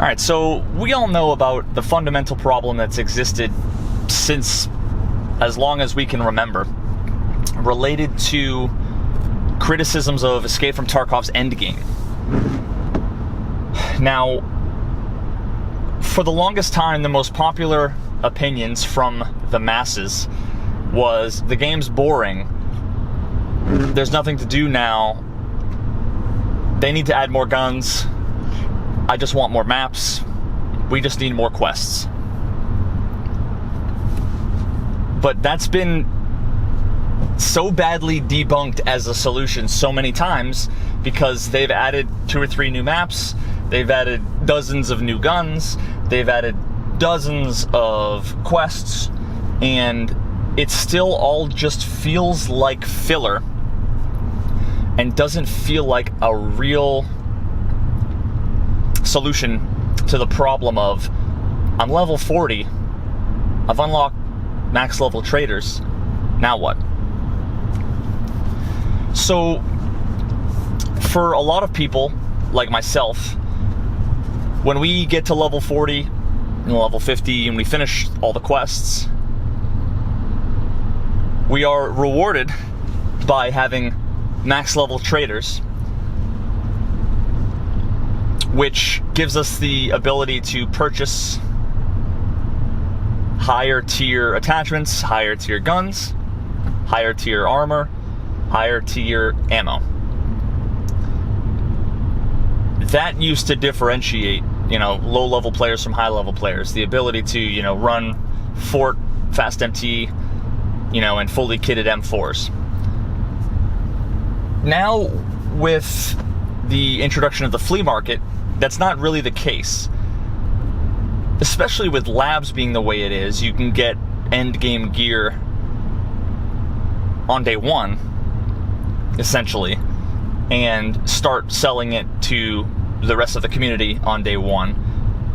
Alright, so we all know about the fundamental problem that's existed since as long as we can remember, related to criticisms of Escape from Tarkov's endgame. Now, for the longest time, the most popular opinions from the masses was the game's boring, there's nothing to do now, they need to add more guns, I just want more maps, we just need more quests. But that's been so badly debunked as a solution so many times because they've added 2 or 3 new maps, they've added dozens of new guns, they've added dozens of quests, and it still all just feels like filler and doesn't feel like a real solution to the problem of, I'm level 40, I've unlocked max level traders, now what? So, for a lot of people, like myself, when we get to level 40 and level 50 and we finish all the quests, we are rewarded by having max level traders, which gives us the ability to purchase higher tier attachments, higher tier guns, higher tier armor, higher tier ammo. That used to differentiate, low level players from high level players. The ability to, run Fort, Fast MT, and fully kitted M4s. Now, with the introduction of the flea market, that's not really the case. Especially with labs being the way it is, you can get end game gear on day one, essentially, and start selling it to the rest of the community on day one,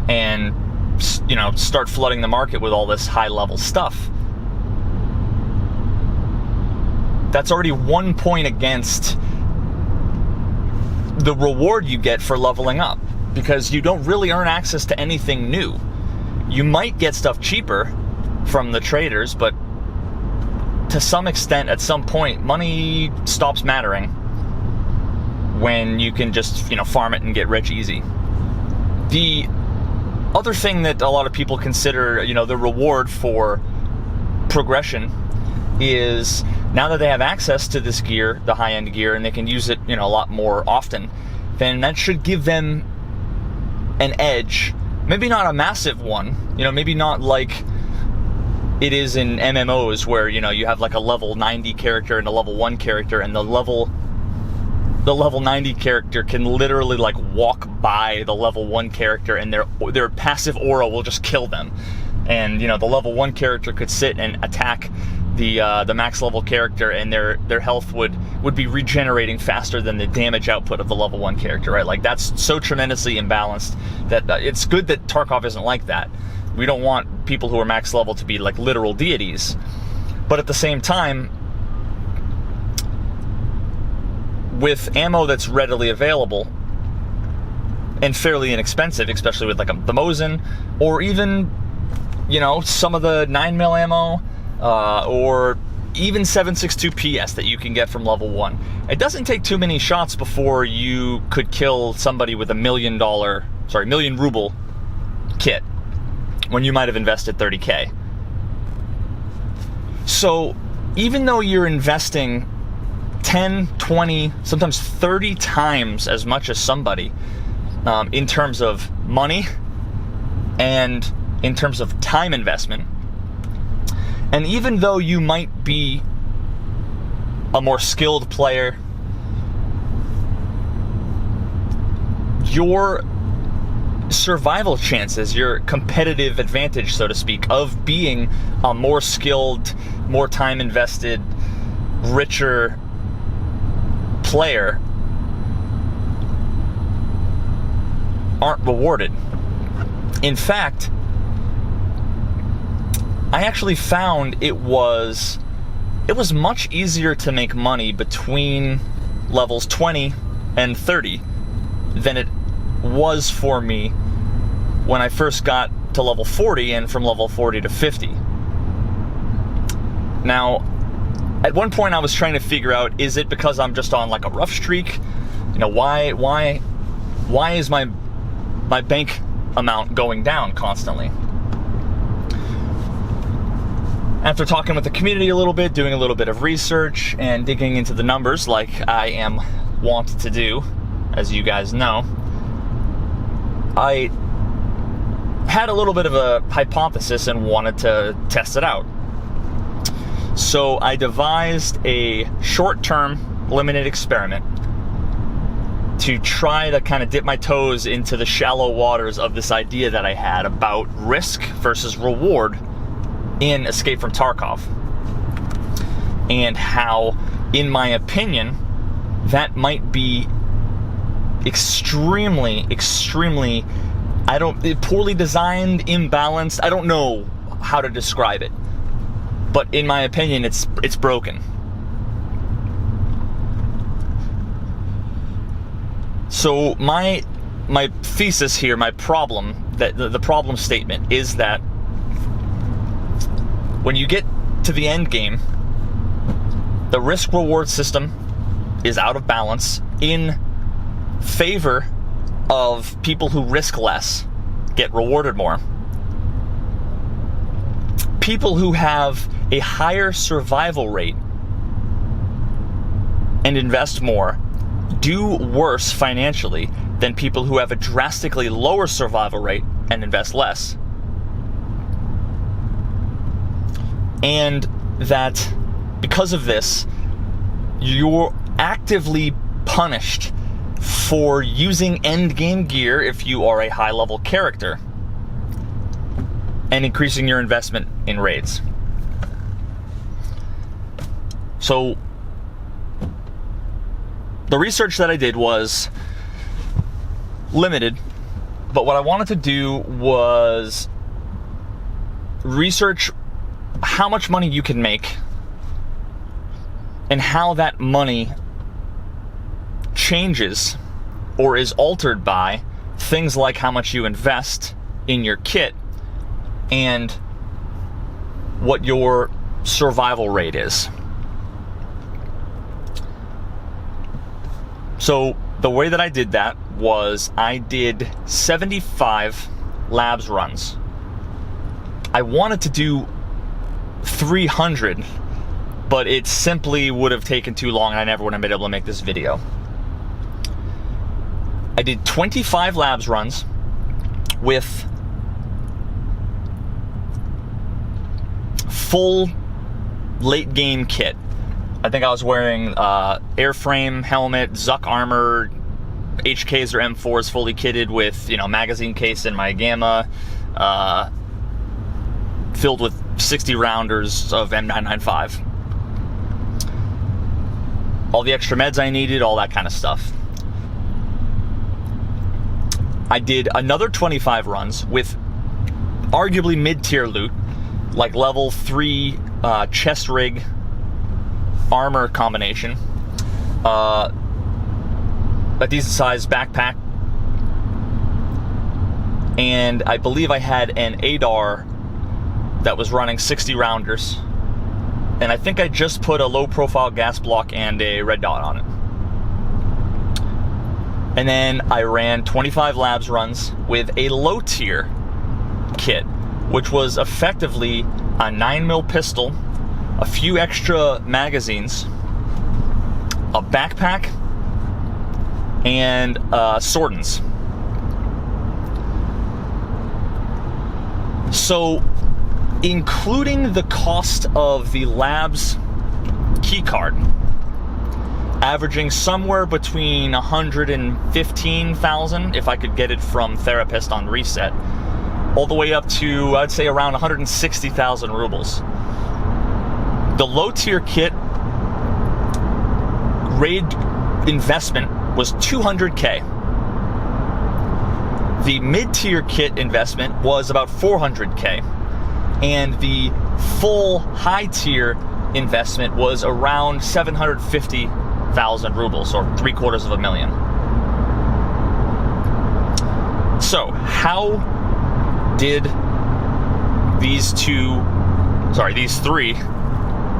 and start flooding the market with all this high level stuff. That's already 1 point against the reward you get for leveling up, because you don't really earn access to anything new. You might get stuff cheaper from the traders, but to some extent, at some point, money stops mattering when you can just, farm it and get rich easy. The other thing that a lot of people consider, the reward for progression is, now that they have access to this gear, the high-end gear, and they can use it, a lot more often, then that should give them an edge. Maybe not a massive one, maybe not like it is in MMOs where, you have like a level 90 character and a level 1 character, and the level 90 character can literally like walk by the level 1 character and their passive aura will just kill them. And, the level 1 character could sit and attack the max level character, and their health would be regenerating faster than the damage output of the level 1 character, right? Like, that's so tremendously imbalanced that it's good that Tarkov isn't like that. We don't want people who are max level to be like literal deities. But at the same time, with ammo that's readily available and fairly inexpensive, especially with like the Mosin, or even, some of the 9mm ammo, or even 7.62 PS that you can get from level 1. It doesn't take too many shots before you could kill somebody with $1 million ruble kit, when you might have invested 30K. So even though you're investing 10, 20, sometimes 30 times as much as somebody, in terms of money and in terms of time investment, and even though you might be a more skilled player, your survival chances, your competitive advantage, so to speak, of being a more skilled, more time invested, richer player aren't rewarded. In fact, I actually found it was much easier to make money between levels 20 and 30 than it was for me when I first got to level 40 and from level 40 to 50. Now, at one point I was trying to figure out, is it because I'm just on like a rough streak? You know, why is my bank amount going down constantly? After talking with the community a little bit, doing a little bit of research, and digging into the numbers like I am wont to do, as you guys know, I had a little bit of a hypothesis and wanted to test it out. So I devised a short-term limited experiment to try to kind of dip my toes into the shallow waters of this idea that I had about risk versus reward in Escape from Tarkov, and how, in my opinion, that might be extremely poorly designed, imbalanced. I don't know how to describe it, but in my opinion, it's broken. So my thesis here, my problem, that the problem statement is that when you get to the end game, the risk-reward system is out of balance in favor of people who risk less get rewarded more. People who have a higher survival rate and invest more do worse financially than people who have a drastically lower survival rate and invest less. And that because of this, you're actively punished for using endgame gear if you are a high-level character, and increasing your investment in raids. So the research that I did was limited, but what I wanted to do was research how much money you can make and how that money changes or is altered by things like how much you invest in your kit and what your survival rate is. So the way that I did that was I did 75 labs runs. I wanted to do 300, but it simply would have taken too long and I never would have been able to make this video. I did 25 labs runs with full late game kit. I think I was wearing airframe helmet, Zuck armor, HKs or M4s fully kitted with, magazine case in my Gamma, filled with 60 rounders of M995. All the extra meds I needed, all that kind of stuff. I did another 25 runs with arguably mid-tier loot, like level 3 chest rig armor combination, a decent sized backpack, and I believe I had an ADAR that was running 60 rounders, and I think I just put a low profile gas block and a red dot on it. And then I ran 25 labs runs with a low tier kit, which was effectively a 9mm pistol, a few extra magazines, a backpack, and swordons. So, including the cost of the lab's keycard, averaging somewhere between 115,000 if I could get it from Therapist on reset, all the way up to, I'd say, around 160,000 rubles. The low tier kit raid investment was 200K. The mid tier kit investment was about 400K. And the full high tier investment was around 750,000 rubles, or $750,000. So, how did these three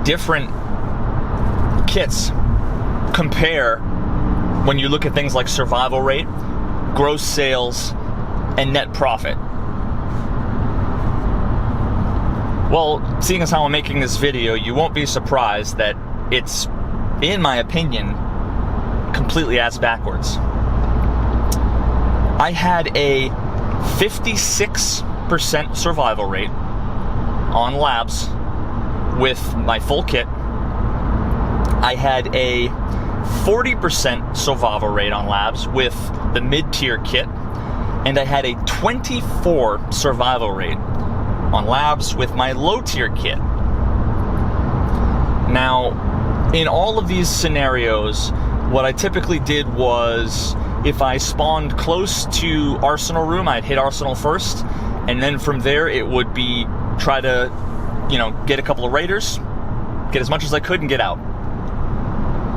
different kits compare when you look at things like survival rate, gross sales, and net profit? Well, seeing as how I'm making this video, you won't be surprised that it's, in my opinion, completely ass backwards. I had a 56% survival rate on labs with my full kit. I had a 40% survival rate on labs with the mid-tier kit, and I had a 24 survival rate on labs with my low-tier kit. Now, in all of these scenarios, what I typically did was, if I spawned close to Arsenal Room, I'd hit Arsenal first, and then from there it would be try to, get a couple of raiders, get as much as I could, and get out.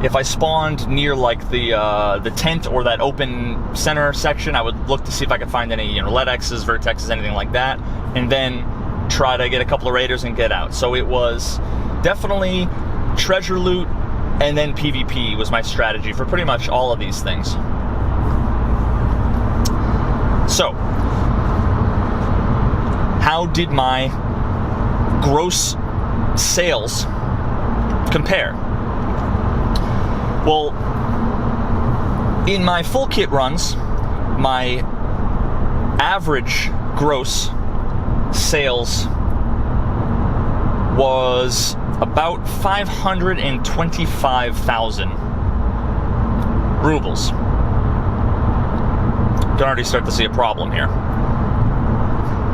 If I spawned near like the tent or that open center section, I would look to see if I could find any LEDXs, Vertexes, anything like that, and then try to get a couple of raiders and get out. So it was definitely treasure loot, and then PvP was my strategy for pretty much all of these things. So, how did my gross sales compare? Well, in my full kit runs, my average gross sales was about 525,000 rubles. Can already start to see a problem here.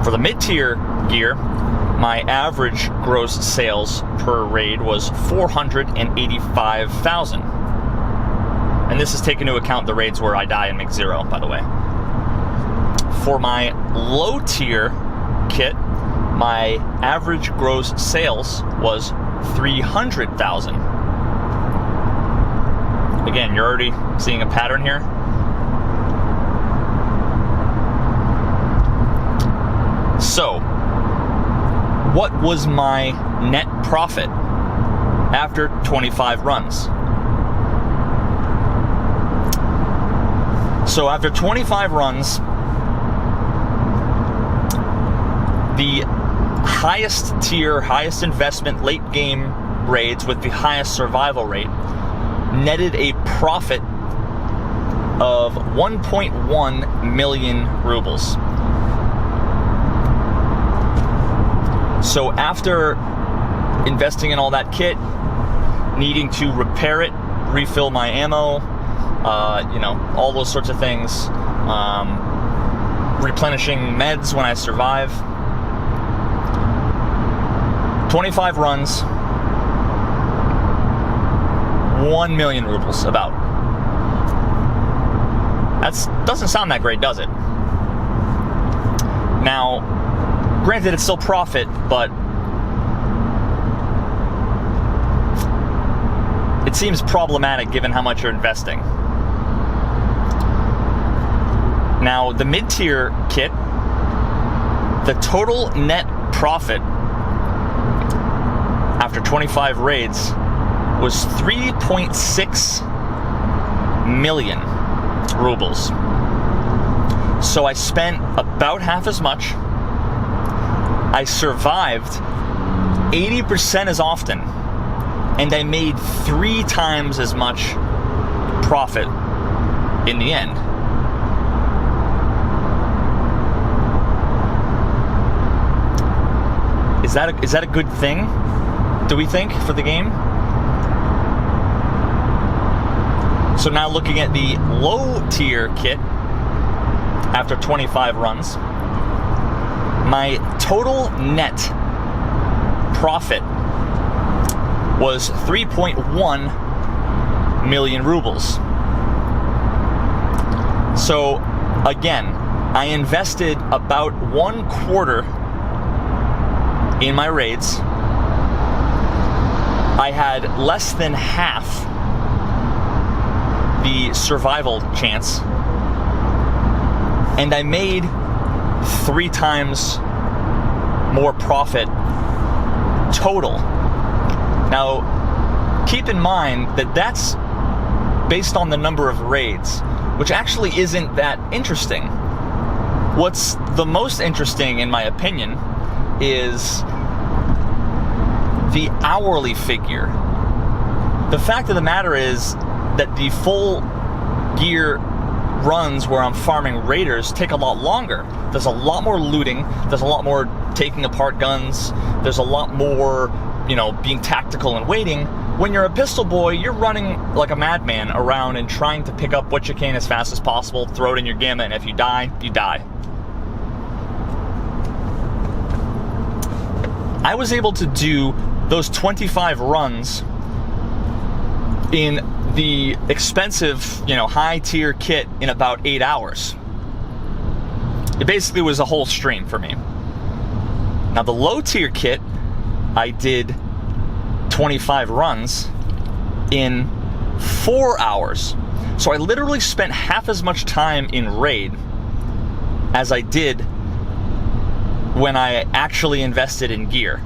For the mid-tier gear, my average gross sales per raid was 485,000. And this is taking into account the raids where I die and make 0, by the way. For my low-tier kit, my average gross sales was 300,000. Again, you're already seeing a pattern here. So, what was my net profit after 25 runs? So after 25 runs, the highest tier, highest investment late game raids with the highest survival rate netted a profit of 1.1 million rubles. So after investing in all that kit, needing to repair it, refill my ammo, all those sorts of things, replenishing meds when I survive, 25 runs, 1 million rubles, about. That doesn't sound that great, does it? Now, granted, it's still profit, but it seems problematic given how much you're investing. Now, the mid-tier kit, the total net profit after 25 raids was 3.6 million rubles. So I spent about half as much. I survived 80% as often, and I made 3 times as much profit in the end. Is that a good thing, do we think, for the game? So now looking at the low tier kit after 25 runs, my total net profit was 3.1 million rubles. So again, I invested about 1/4 in my raids. I had less than half the survival chance, and I made 3 times more profit total. Now, keep in mind that that's based on the number of raids, which actually isn't that interesting. What's the most interesting, in my opinion, is the hourly figure. The fact of the matter is that the full gear runs where I'm farming raiders take a lot longer. There's a lot more looting, there's a lot more taking apart guns, there's a lot more, being tactical and waiting. When you're a pistol boy, you're running like a madman around and trying to pick up what you can as fast as possible, throw it in your gamma, and if you die, you die. I was able to do those 25 runs in the expensive, high-tier kit in about 8 hours. It basically was a whole stream for me. Now, the low-tier kit, I did 25 runs in 4 hours. So I literally spent half as much time in raid as I did when I actually invested in gear.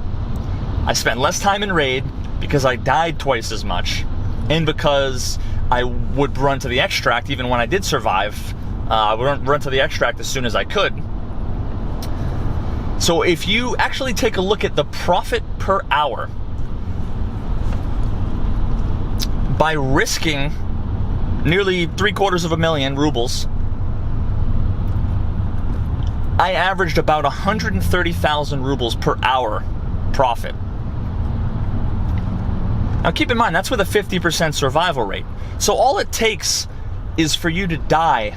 I spent less time in raid because I died twice as much, and because I would run to the extract even when I did survive. I would run to the extract as soon as I could. So if you actually take a look at the profit per hour, by risking nearly 750,000 rubles, I averaged about 130,000 rubles per hour profit. Now keep in mind, that's with a 50% survival rate. So all it takes is for you to die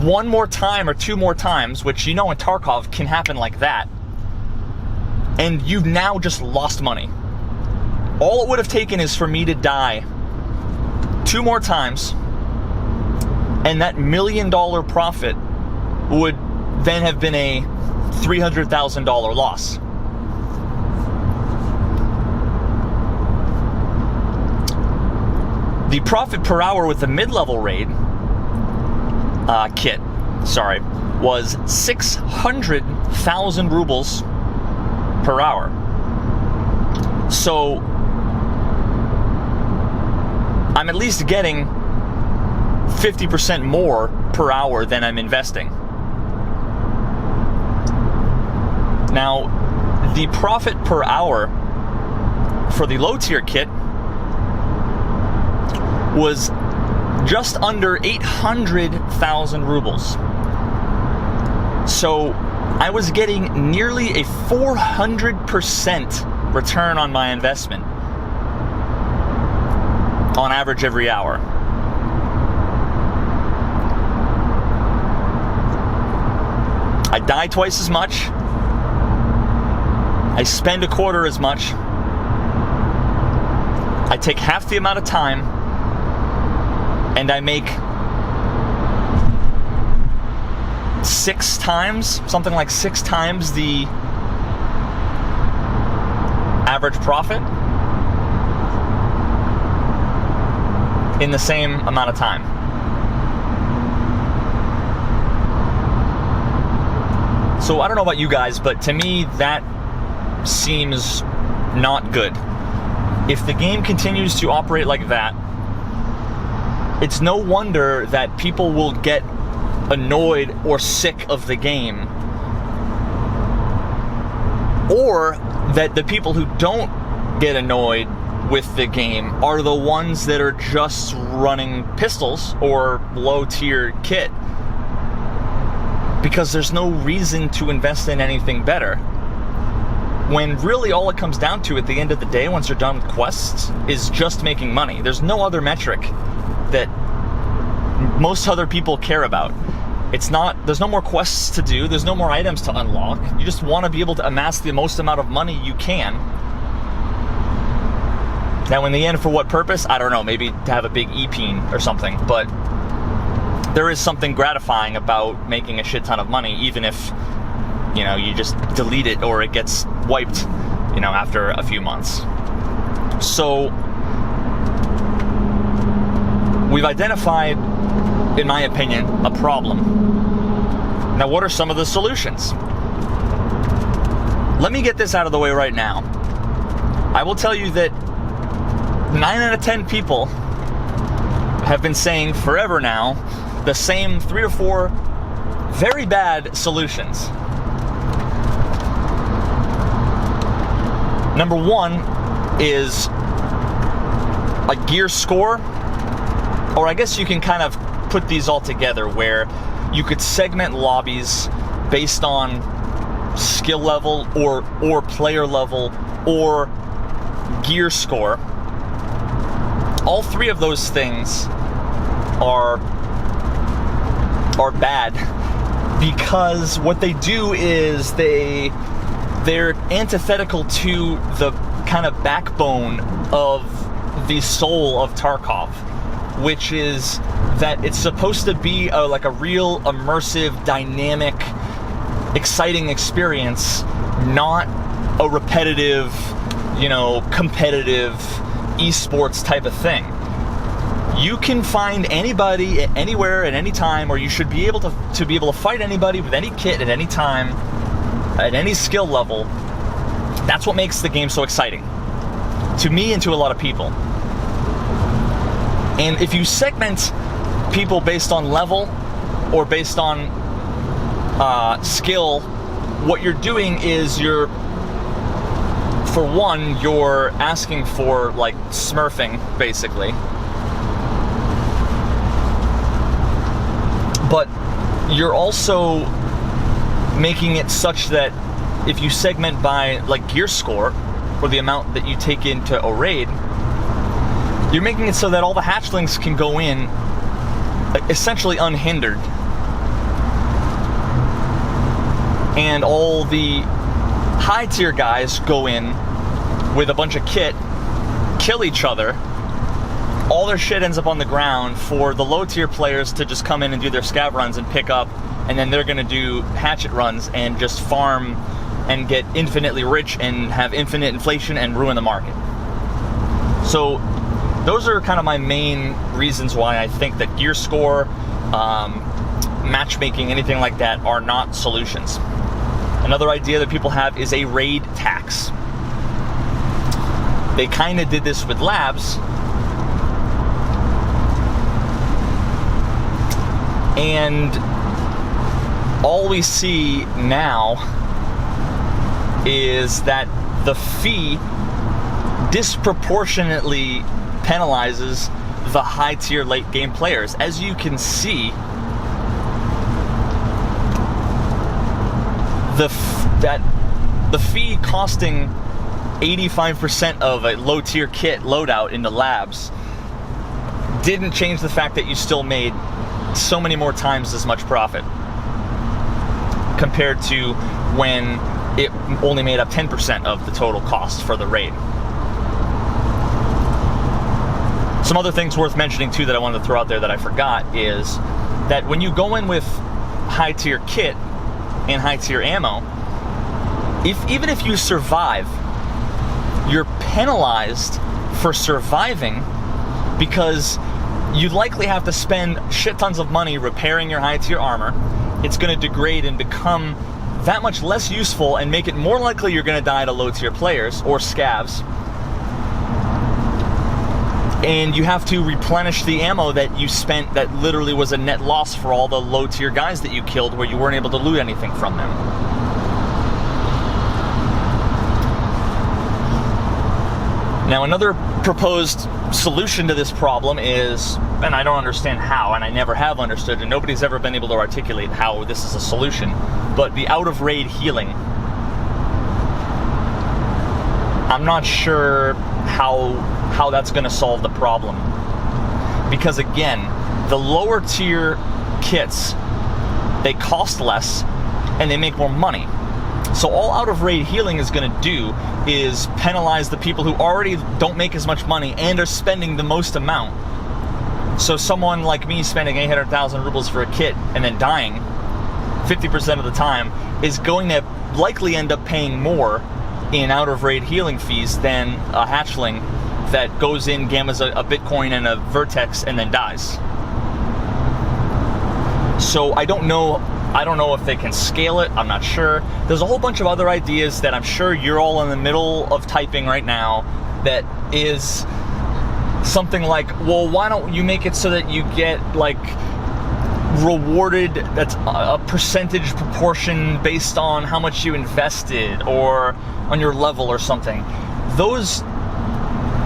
one more time or 2 more times, which in Tarkov can happen like that, and you've now just lost money. All it would have taken is for me to die 2 more times, and that $1 million profit would then have been a $300,000 loss. The profit per hour with the mid-level raid kit, was 600,000 rubles per hour. So I'm at least getting 50% more per hour than I'm investing. Now, the profit per hour for the low tier kit was just under 800,000 rubles. So I was getting nearly a 400% return on my investment on average every hour. I die twice as much. I spend a quarter as much. I take half the amount of time, and I make 6 times, something like 6 times the average profit in the same amount of time. So I don't know about you guys, but to me that seems not good. If the game continues to operate like that, it's no wonder that people will get annoyed or sick of the game, or that the people who don't get annoyed with the game are the ones that are just running pistols or low tier kit, because there's no reason to invest in anything better, when really all it comes down to at the end of the day, once you're done with quests, is just making money. There's no other metric that most other people care about. There's no more quests to do, there's no more items to unlock. You just want to be able to amass the most amount of money you can. Now in the end, for what purpose? I don't know, maybe to have a big e-peen or something, but there is something gratifying about making a shit ton of money, even if, you just delete it or it gets wiped, after a few months. So we've identified, in my opinion, a problem. Now, what are some of the solutions? Let me get this out of the way right now. I will tell you that 9 out of 10 people have been saying forever now the same 3 or 4 very bad solutions. Number 1 is a gear score, or I guess you can kind of put these all together where you could segment lobbies based on skill level or player level or gear score. All 3 of those things are bad because what they do is they're antithetical to the kind of backbone of the soul of Tarkov, which is that it's supposed to be like a real immersive, dynamic, exciting experience, not a repetitive, competitive esports type of thing. You can find anybody anywhere at any time, or you should be able to fight anybody with any kit at any time, at any skill level. That's what makes the game so exciting to me and to a lot of people. And if you segment people based on level or based on skill, what you're doing is you're asking for like smurfing, basically. But you're also making it such that if you segment by like gear score or the amount that you take into a raid, you're making it so that all the hatchlings can go in essentially unhindered, and all the high tier guys go in with a bunch of kit, kill each other, all their shit ends up on the ground for the low tier players to just come in and do their scav runs and pick up, and then they're gonna do hatchet runs and just farm and get infinitely rich and have infinite inflation and ruin the market. So those are kind of my main reasons why I think that gear score, matchmaking, anything like that are not solutions. Another idea that people have is a raid tax. They kind of did this with labs, and all we see now is that the fee disproportionately penalizes the high tier late game players. As you can see, the fee costing 85% of a low tier kit loadout into labs didn't change the fact that you still made so many more times as much profit compared to when it only made up 10% of the total cost for the raid. Some other things worth mentioning too that I wanted to throw out there that I forgot is that when you go in with high tier kit and high tier ammo, even if you survive, you're penalized for surviving because you'd likely have to spend shit tons of money repairing your high tier armor. It's going to degrade and become that much less useful and make it more likely you're going to die to low tier players or scavs. And you have to replenish the ammo that you spent that literally was a net loss for all the low tier guys that you killed where you weren't able to loot anything from them. Now, another proposed solution to this problem is, and I don't understand how, and I never have understood, and nobody's ever been able to articulate how this is a solution, but the out-of-raid healing. I'm not sure how that's going to solve the problem. Because again, the lower tier kits, they cost less, and they make more money. So all out-of-raid healing is going to do is penalize the people who already don't make as much money and are spending the most amount. So someone like me spending 800,000 rubles for a kit and then dying 50% of the time is going to likely end up paying more in out-of-raid healing fees than a hatchling that goes in, gammas a Bitcoin and a Vertex and then dies. So I don't know I don't know if they can scale it. I'm not sure. There's a whole bunch of other ideas that I'm sure you're all in the middle of typing right now that is something like, well, why don't you make it so that you get like rewarded, that's a percentage proportion based on how much you invested or on your level or something. Those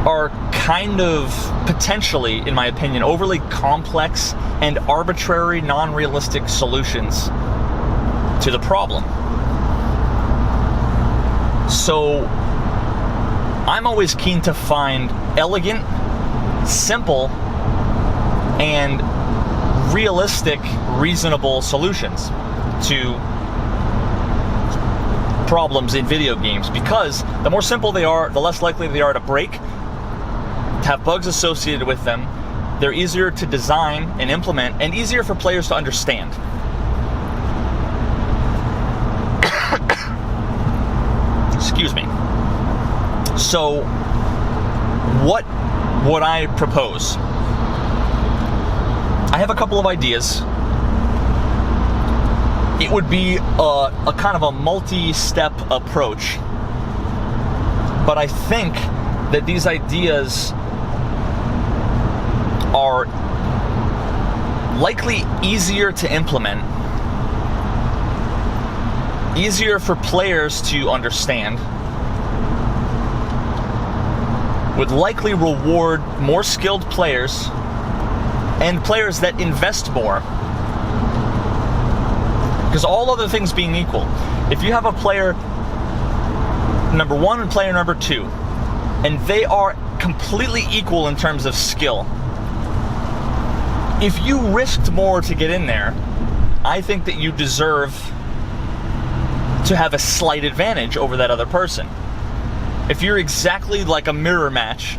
are kind of potentially, in my opinion, overly complex and arbitrary, non-realistic solutions to the problem. So I'm always keen to find elegant, simple, and realistic, reasonable solutions to problems in video games, because the more simple they are, the less likely they are to break, to have bugs associated with them. They're easier to design and implement, and easier for players to understand. Excuse me. So, what would I propose? I have a couple of ideas. It would be a kind of a multi-step approach. But I think that these ideas are likely easier to implement, easier for players to understand, would likely reward more skilled players and players that invest more. Because all other things being equal, if you have a player number one and player number two, and they are completely equal in terms of skill, if you risked more to get in there, I think that you deserve to have a slight advantage over that other person. If you're exactly like a mirror match,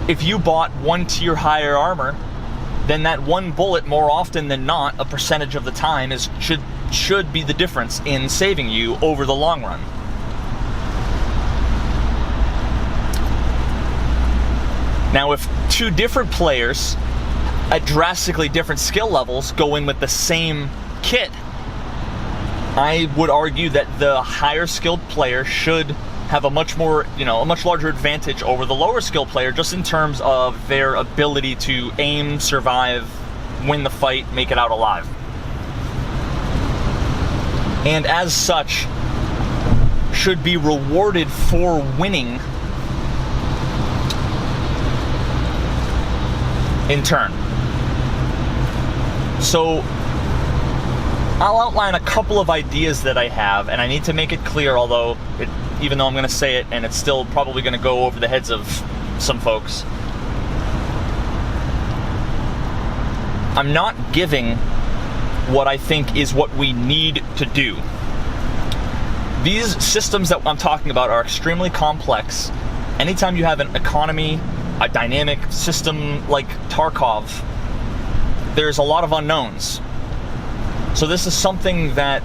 if you bought one tier higher armor, then that one bullet, more often than not, a percentage of the time, should be the difference in saving you over the long run. Now, if two different players at drastically different skill levels go in with the same kit, I would argue that the higher skilled player should have a much larger advantage over the lower skilled player, just in terms of their ability to aim, survive, win the fight, make it out alive. And as such, should be rewarded for winning in turn. So I'll outline a couple of ideas that I have, and I need to make it clear, even though I'm going to say it and it's still probably going to go over the heads of some folks, I'm not giving what I think is what we need to do. These systems that I'm talking about are extremely complex. Anytime you have an economy, a dynamic system like Tarkov, there's a lot of unknowns. So this is something that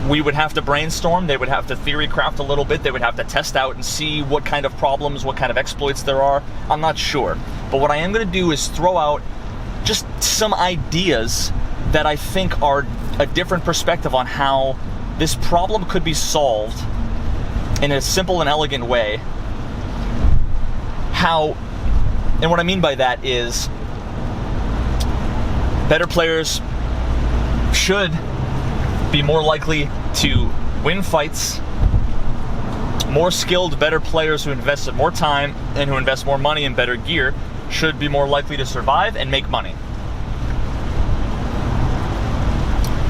we would have to brainstorm. They would have to theory craft a little bit. They would have to test out and see what kind of problems, what kind of exploits there are. I'm not sure. But what I am going to do is throw out just some ideas that I think are a different perspective on how this problem could be solved in a simple and elegant way. And what I mean by that is, better players should be more likely to win fights. More skilled, better players who invested more time and who invest more money in better gear should be more likely to survive and make money.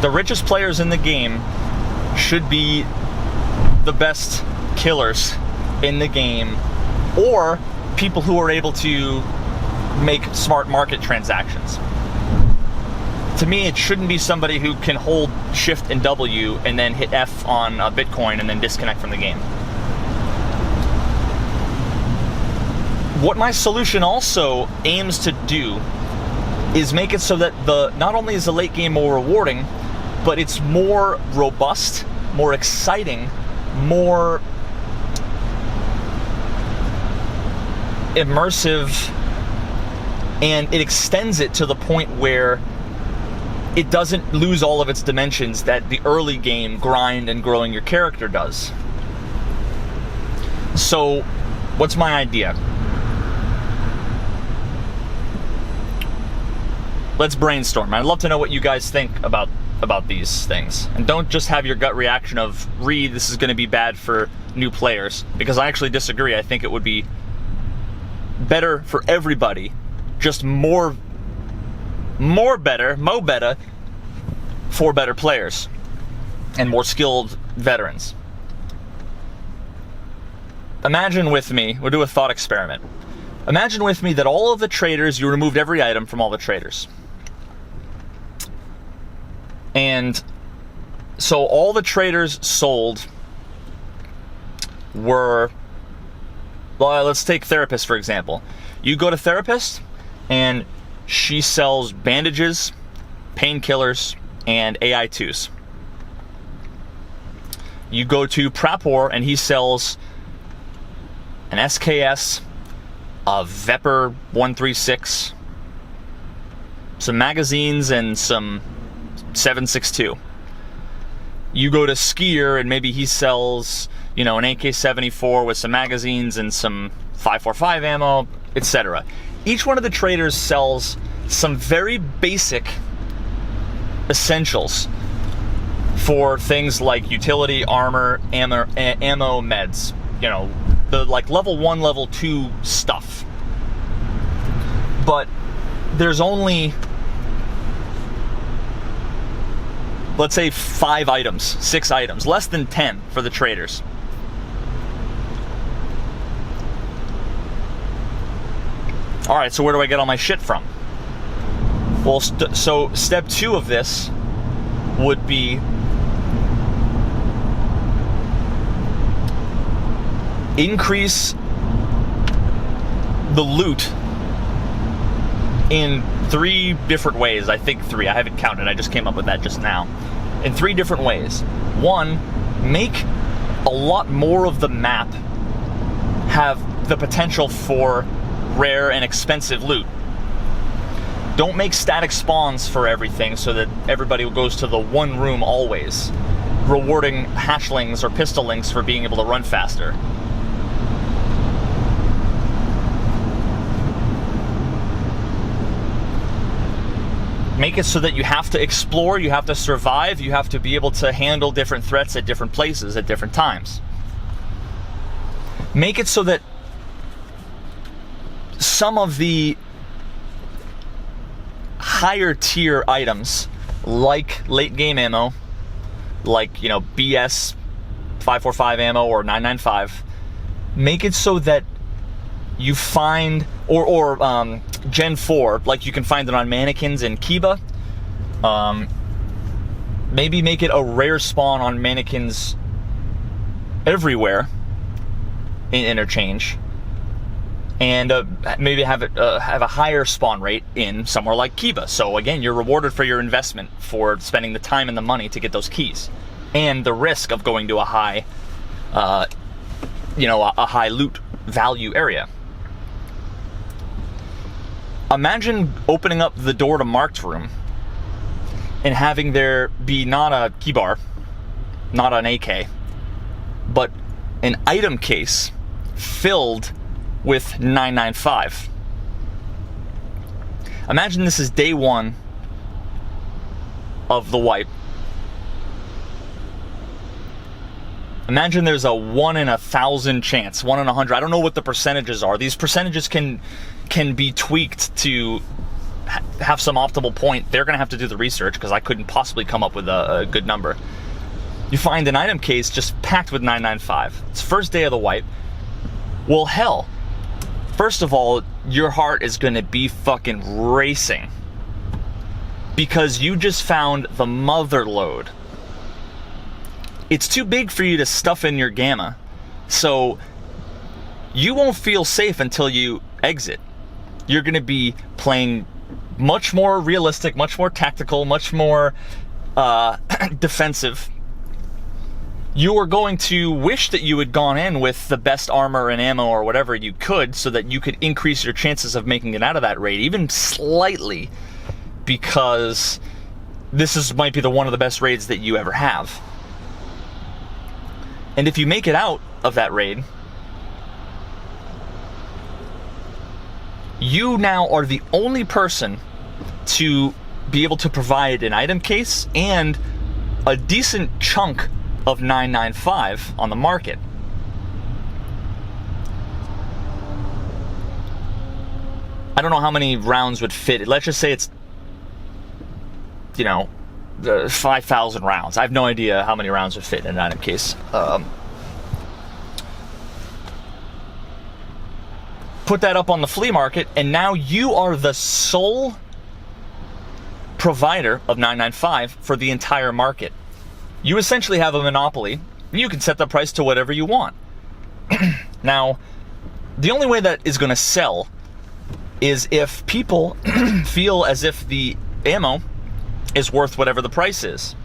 The richest players in the game should be the best killers in the game, or people who are able to make smart market transactions. To me, it shouldn't be somebody who can hold Shift and W and then hit F on Bitcoin and then disconnect from the game. What my solution also aims to do is make it so that not only is the late game more rewarding, but it's more robust, more exciting, more immersive, and it extends it to the point where it doesn't lose all of its dimensions that the early game grind and growing your character does. So, what's my idea? Let's brainstorm. I'd love to know what you guys think about these things. And don't just have your gut reaction of, Reed, this is going to be bad for new players. Because I actually disagree. I think it would be better for everybody. Just more better for better players. And more skilled veterans. Imagine with me, we'll do a thought experiment. Imagine with me that all of the traders, you removed every item from all the traders. And so all the traders sold were, well, let's take Therapist for example. You go to Therapist and she sells bandages, painkillers, and AI2s. You go to Prapor and he sells an SKS, a Vepr 136, some magazines, and some 7.62. You go to Skier and maybe he sells, an AK-74 with some magazines and some 5.45 ammo, etc. Each one of the traders sells some very basic essentials for things like utility, armor, ammo, meds. The level 1, level 2 stuff. But there's only, let's say 5 items, 6 items, less than 10 for the traders. Alright, so where do I get all my shit from? Well, so step 2 of this would be increase the loot in 3 different ways. I think 3. I haven't counted. I just came up with that just now. In 3 different ways. 1, make a lot more of the map have the potential for rare and expensive loot. Don't make static spawns for everything so that everybody goes to the one room always, rewarding hatchlings or pistolings for being able to run faster. Make it so that you have to explore, you have to survive, you have to be able to handle different threats at different places at different times. Make it so that some of the higher tier items, like late game ammo, like, BS 5.45 ammo or 9.95, make it so that you find, or Gen 4, like you can find it on mannequins in Kiba. Maybe make it a rare spawn on mannequins everywhere in Interchange. And maybe have a higher spawn rate in somewhere like Kiba. So again, you're rewarded for your investment for spending the time and the money to get those keys. And the risk of going to a high, a high loot value area. Imagine opening up the door to Marked Room and having there be not a key bar, not an AK, but an item case filled with 9.95. Imagine this is day 1 of the wipe. Imagine there's a 1 in 1,000 chance, 1 in 100. I don't know what the percentages are. These percentages can be tweaked to have some optimal point. They're going to have to do the research because I couldn't possibly come up with a good number. You find an item case just packed with 9.95. It's first day of the wipe. Well, hell, first of all, your heart is going to be fucking racing because you just found the mother load. It's too big for you to stuff in your gamma, so you won't feel safe until you exit. You're going to be playing much more realistic, much more tactical, much more defensive. You are going to wish that you had gone in with the best armor and ammo or whatever you could so that you could increase your chances of making it out of that raid, even slightly, because might be one of the best raids that you ever have. And if you make it out of that raid, you now are the only person to be able to provide an item case and a decent chunk of 995 on the market. I don't know how many rounds would fit. Let's just say it's, 5,000 rounds. I have no idea how many rounds would fit in an item case. Put that up on the flea market, and now you are the sole provider of 995 for the entire market. You essentially have a monopoly. You can set the price to whatever you want. Now, the only way that is going to sell is if people feel as if the ammo is worth whatever the price is.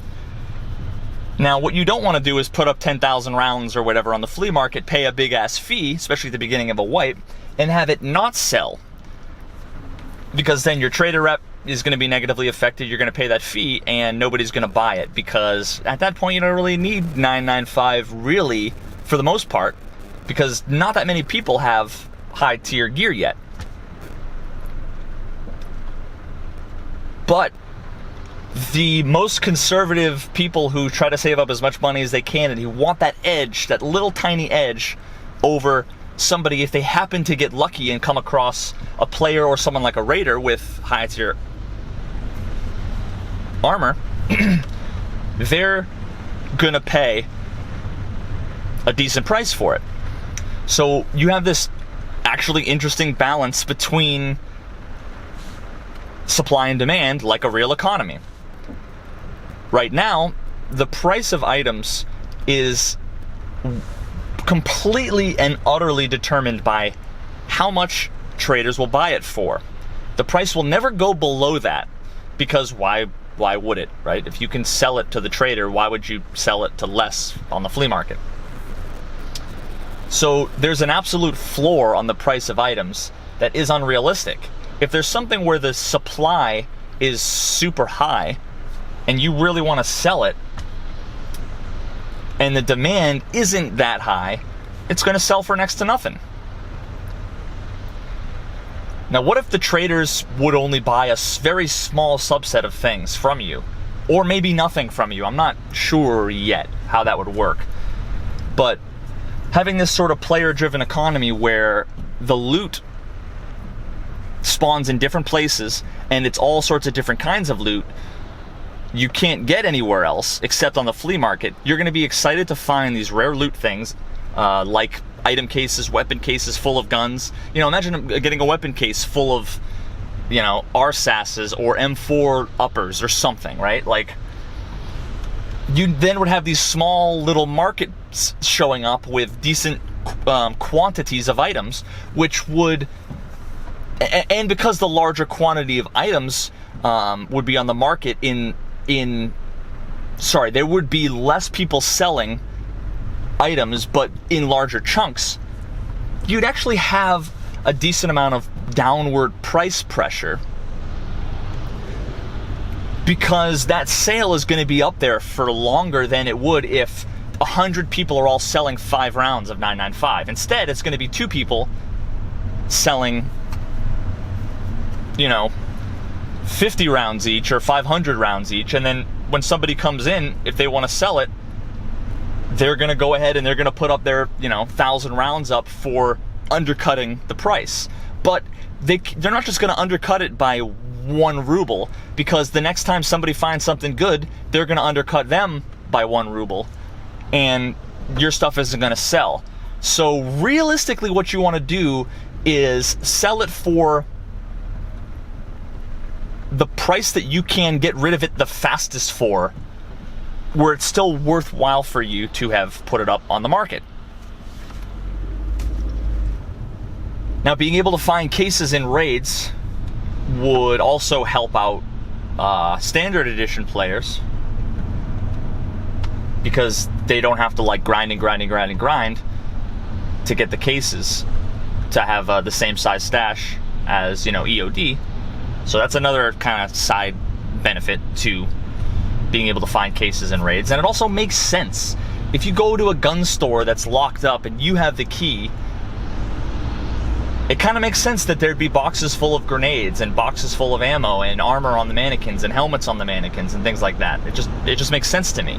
Now, what you don't want to do is put up 10,000 rounds or whatever on the flea market, pay a big-ass fee, especially at the beginning of a wipe, and have it not sell. Because then your trader rep is going to be negatively affected, you're going to pay that fee, and nobody's going to buy it. Because at that point, you don't really need 995, really, for the most part, because not that many people have high-tier gear yet. But the most conservative people who try to save up as much money as they can and who want that edge, that little tiny edge over somebody, if they happen to get lucky and come across a player or someone like a raider with high tier armor, they're gonna pay a decent price for it. So you have this actually interesting balance between supply and demand, like a real economy. Right now, the price of items is completely and utterly determined by how much traders will buy it for. The price will never go below that, because why would it, right? If you can sell it to the trader, why would you sell it to less on the flea market? So there's an absolute floor on the price of items that is unrealistic. If there's something where the supply is super high and you really want to sell it and the demand isn't that high, it's going to sell for next to nothing. Now, what if the traders would only buy a very small subset of things from you? Or maybe nothing from you. I'm not sure yet how that would work. But having this sort of player-driven economy where the loot spawns in different places and it's all sorts of different kinds of loot you can't get anywhere else except on the flea market, you're going to be excited to find these rare loot things like item cases, weapon cases full of guns. Imagine getting a weapon case full of RSASs or M4 uppers or something, right? Like, you then would have these small little markets showing up with decent quantities of items, which would, and because the larger quantity of items would be on the market there would be less people selling items, but in larger chunks, you'd actually have a decent amount of downward price pressure, because that sale is going to be up there for longer than it would if 100 people are all selling 5 rounds of 995. Instead, it's going to be 2 people selling 50 rounds each or 500 rounds each, and then when somebody comes in, if they want to sell it, they're going to go ahead and they're going to put up their 1,000 rounds up for undercutting the price. But they're not just going to undercut it by 1 ruble, because the next time somebody finds something good, they're going to undercut them by 1 ruble, and your stuff isn't going to sell. So realistically, what you want to do is sell it for the price that you can get rid of it the fastest for, where it's still worthwhile for you to have put it up on the market. Now, being able to find cases in raids would also help out standard edition players, because they don't have to grind to get the cases to have the same size stash as EOD. So that's another kind of side benefit to being able to find cases in raids. And it also makes sense. If you go to a gun store that's locked up and you have the key, it kind of makes sense that there'd be boxes full of grenades and boxes full of ammo and armor on the mannequins and helmets on the mannequins and things like that. It just makes sense to me.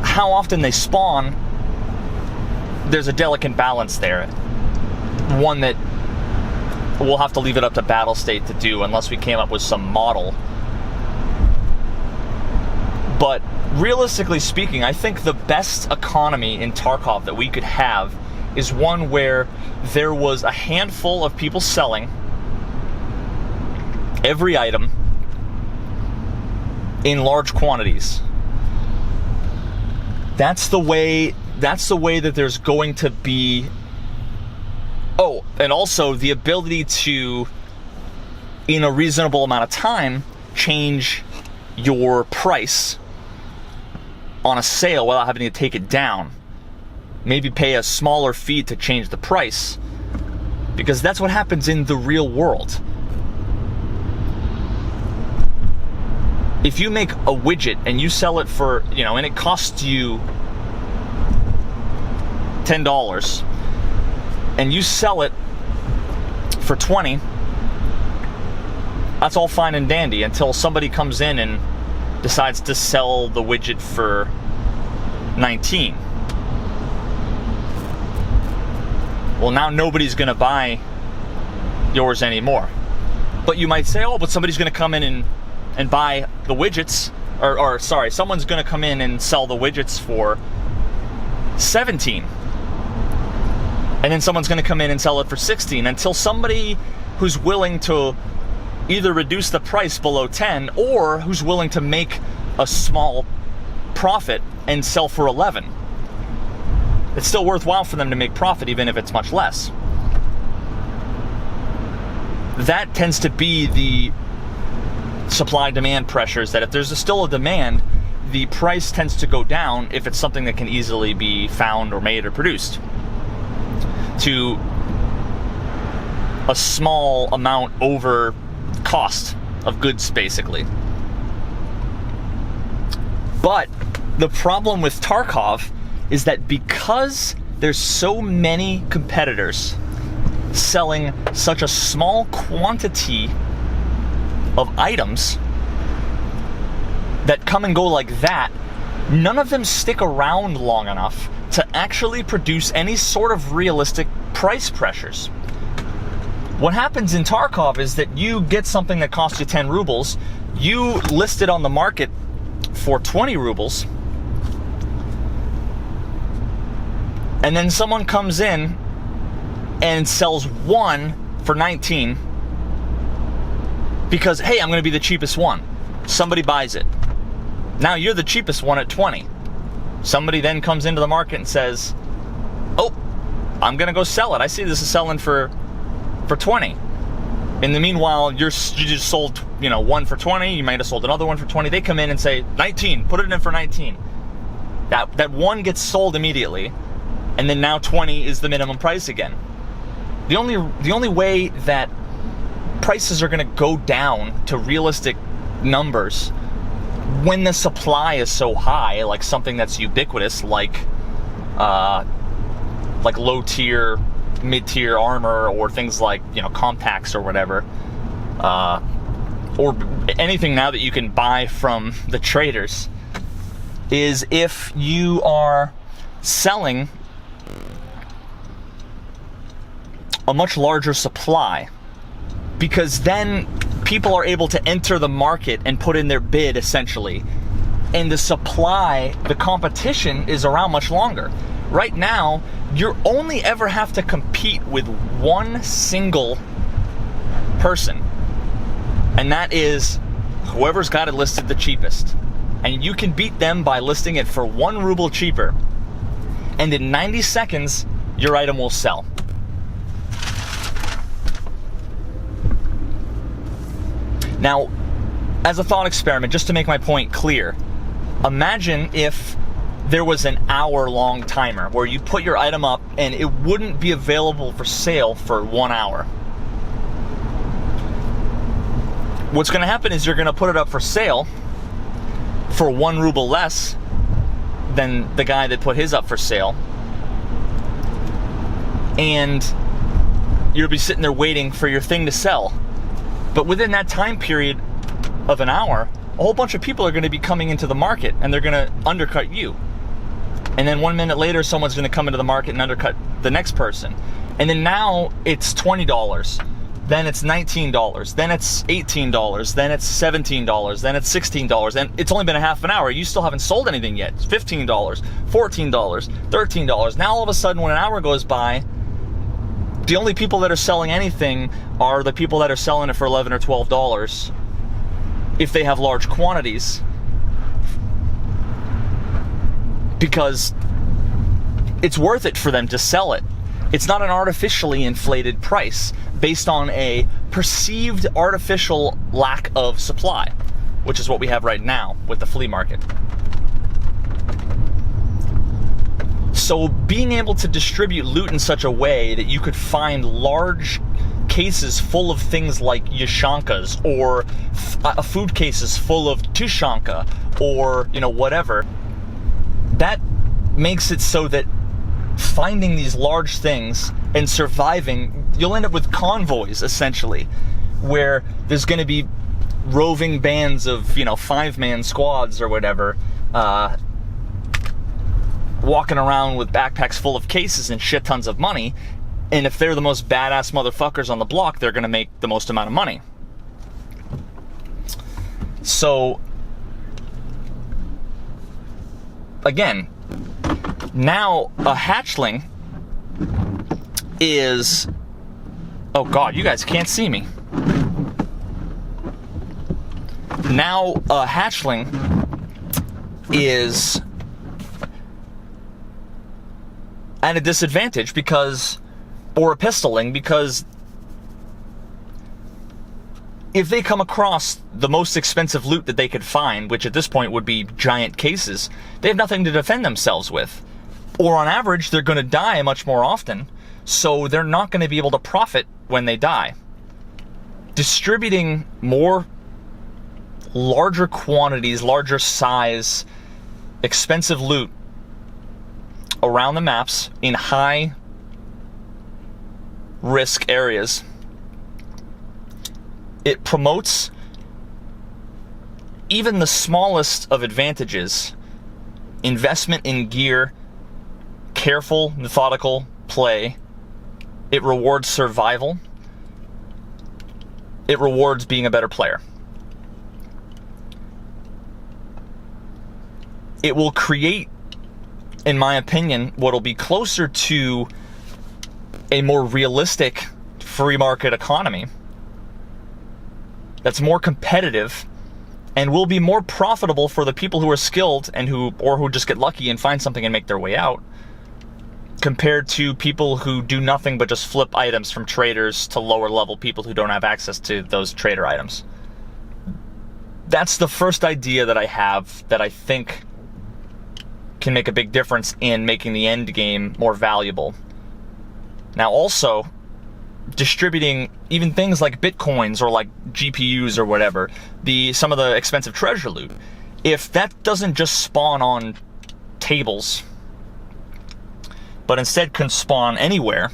How often they spawn, there's a delicate balance there. One that we'll have to leave it up to Battlestate to do unless we came up with some model. But realistically speaking, I think the best economy in Tarkov that we could have is one where there was a handful of people selling every item in large quantities. That's the way that there's going to be. Oh, and also the ability to, in a reasonable amount of time, change your price on a sale without having to take it down. Maybe pay a smaller fee to change the price, because that's what happens in the real world. If you make a widget and you sell it for, and it costs you $10, and you sell it for $20, that's all fine and dandy until somebody comes in and decides to sell the widget for $19. Well, now nobody's going to buy yours anymore. But you might say, oh, but somebody's going to come in and buy the widgets, or someone's going to come in and sell the widgets for $17. And then someone's going to come in and sell it for $16, until somebody who's willing to either reduce the price below $10 or who's willing to make a small profit and sell for $11. It's still worthwhile for them to make profit even if it's much less. That tends to be the supply-demand pressures, that if there's still a demand, the price tends to go down if it's something that can easily be found or made or produced to a small amount over cost of goods, basically. But the problem with Tarkov is that because there's so many competitors selling such a small quantity of items that come and go like that, none of them stick around long enough to actually produce any sort of realistic price pressures. What happens in Tarkov is that you get something that costs you 10 rubles, you list it on the market for 20 rubles, and then someone comes in and sells one for 19 because, hey, I'm going to be the cheapest one. Somebody buys it. Now you're the cheapest one at 20. Somebody then comes into the market and says, oh, I'm going to go sell it. I see this is selling for 20. In the meanwhile, you just sold, one for 20. You might have sold another one for 20. They come in and say 19. Put it in for 19. That one gets sold immediately, and then now 20 is the minimum price again. The only way that prices are going to go down to realistic numbers when the supply is so high, like something that's ubiquitous, like low tier, mid-tier armor, or things like compacts or whatever, or anything now that you can buy from the traders, is if you are selling a much larger supply, because then people are able to enter the market and put in their bid, essentially, and the supply, the competition is around much longer. Right now, you only ever have to compete with one single person, and that is whoever's got it listed the cheapest. And you can beat them by listing it for 1 ruble cheaper, and in 90 seconds, your item will sell. Now, as a thought experiment, just to make my point clear, imagine if there was an hour-long timer where you put your item up and it wouldn't be available for sale for 1 hour. what's going to happen is you're going to put it up for sale for 1 ruble less than the guy that put his up for sale. And you'll be sitting there waiting for your thing to sell. But within that time period of an hour, a whole bunch of people are going to be coming into the market, and they're going to undercut you. And then 1 minute later, someone's going to come into the market and undercut the next person. And then now it's $20. Then it's $19. Then it's $18. Then it's $17. Then it's $16. And it's only been a half an hour. You still haven't sold anything yet. It's $15, $14, $13. Now all of a sudden, when an hour goes by, the only people that are selling anything are the people that are selling it for $11 or $12 if they have large quantities, because it's worth it for them to sell it. It's not an artificially inflated price based on a perceived artificial lack of supply, which is what we have right now with the flea market. So being able to distribute loot in such a way that you could find large cases full of things like yashankas, or food cases full of tushanka, or whatever, that makes it so that finding these large things and surviving, you'll end up with convoys essentially, where there's going to be roving bands of 5-man squads or whatever, walking around with backpacks full of cases and shit tons of money. And if they're the most badass motherfuckers on the block, they're going to make the most amount of money. So, again, now a hatchling is... Oh God, you guys can't see me. Now a hatchling is at a disadvantage because... or a pistoling, because if they come across the most expensive loot that they could find, which at this point would be giant cases, they have nothing to defend themselves with. Or on average, they're going to die much more often, so they're not going to be able to profit when they die. Distributing more larger quantities, larger size, expensive loot around the maps in high risk areas, it promotes even the smallest of advantages: investment in gear, careful, methodical play. It rewards survival. It rewards being a better player. It will create, in my opinion, what will be closer to a more realistic free market economy that's more competitive and will be more profitable for the people who are skilled and who just get lucky and find something and make their way out, compared to people who do nothing but just flip items from traders to lower level people who don't have access to those trader items. That's the first idea that I have that I think can make a big difference in making the end game more valuable. Now also, distributing even things like bitcoins or like GPUs or whatever, some of the expensive treasure loot, if that doesn't just spawn on tables, but instead can spawn anywhere,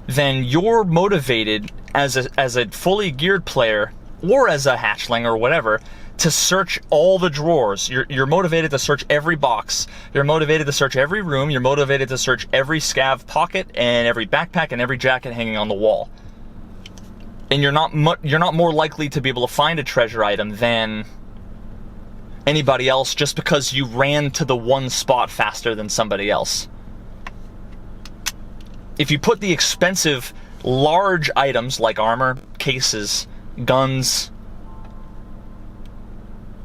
then you're motivated as a fully geared player, or as a hatchling or whatever, to search all the drawers. You're motivated to search every box. You're motivated to search every room. You're motivated to search every scav pocket and every backpack and every jacket hanging on the wall. And you're not more likely to be able to find a treasure item than anybody else just because you ran to the one spot faster than somebody else. If you put the expensive, large items like armor, cases, guns,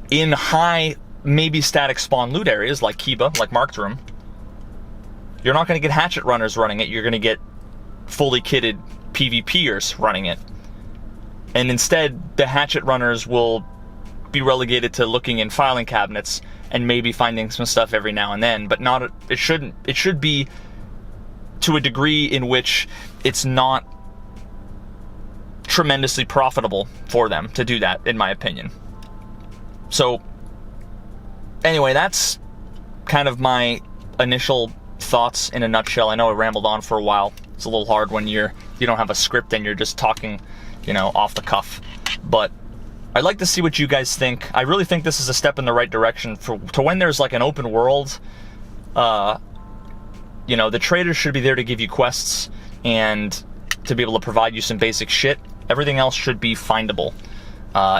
in high, maybe static spawn loot areas like Kiba, like Marked Room, you're not going to get hatchet runners running it. You're going to get fully kitted PvPers running it. And instead, the hatchet runners will be relegated to looking in filing cabinets and maybe finding some stuff every now and then, but not. It should be to a degree in which it's not tremendously profitable for them to do that, in my opinion. So anyway, that's kind of my initial thoughts in a nutshell. I know I rambled on for a while. It's a little hard when you don't have a script and you're just talking, off the cuff. But I'd like to see what you guys think. I really think this is a step in the right direction to when there's like an open world. The traders should be there to give you quests and to be able to provide you some basic shit. Everything else should be findable.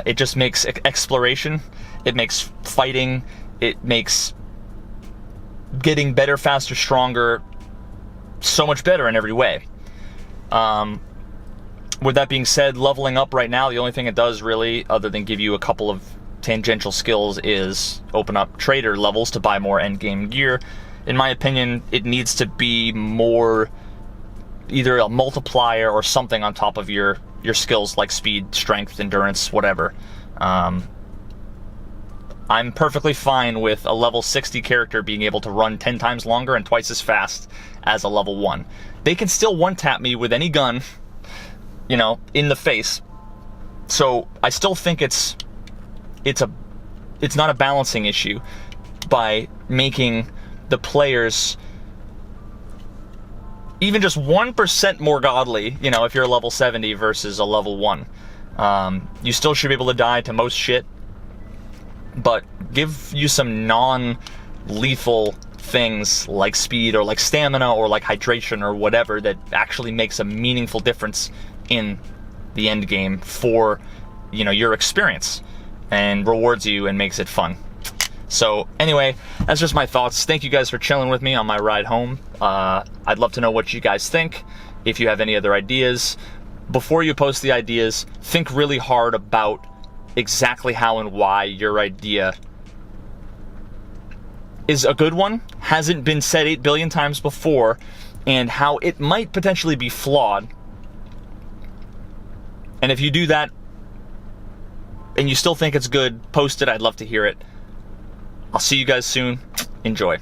It just makes exploration, it makes fighting, it makes getting better, faster, stronger, so much better in every way. With that being said, leveling up right now, the only thing it does really, other than give you a couple of tangential skills, is open up trader levels to buy more endgame gear. In my opinion, it needs to be more either a multiplier or something on top of your skills like speed, strength, endurance, whatever. I'm perfectly fine with a level 60 character being able to run 10 times longer and twice as fast as a level 1. They can still one-tap me with any gun, in the face. So I still think it's not a balancing issue by making the players even just 1% more godly, if you're a level 70 versus a level 1. You still should be able to die to most shit, but give you some non-lethal things like speed or like stamina or like hydration or whatever that actually makes a meaningful difference in the end game for, your experience and rewards you and makes it fun. So anyway, that's just my thoughts. Thank you guys for chilling with me on my ride home. I'd love to know what you guys think. If you have any other ideas, before you post the ideas, think really hard about exactly how and why your idea is a good one, hasn't been said 8 billion times before, and how it might potentially be flawed. And if you do that and you still think it's good, post it. I'd love to hear it. I'll see you guys soon. Enjoy.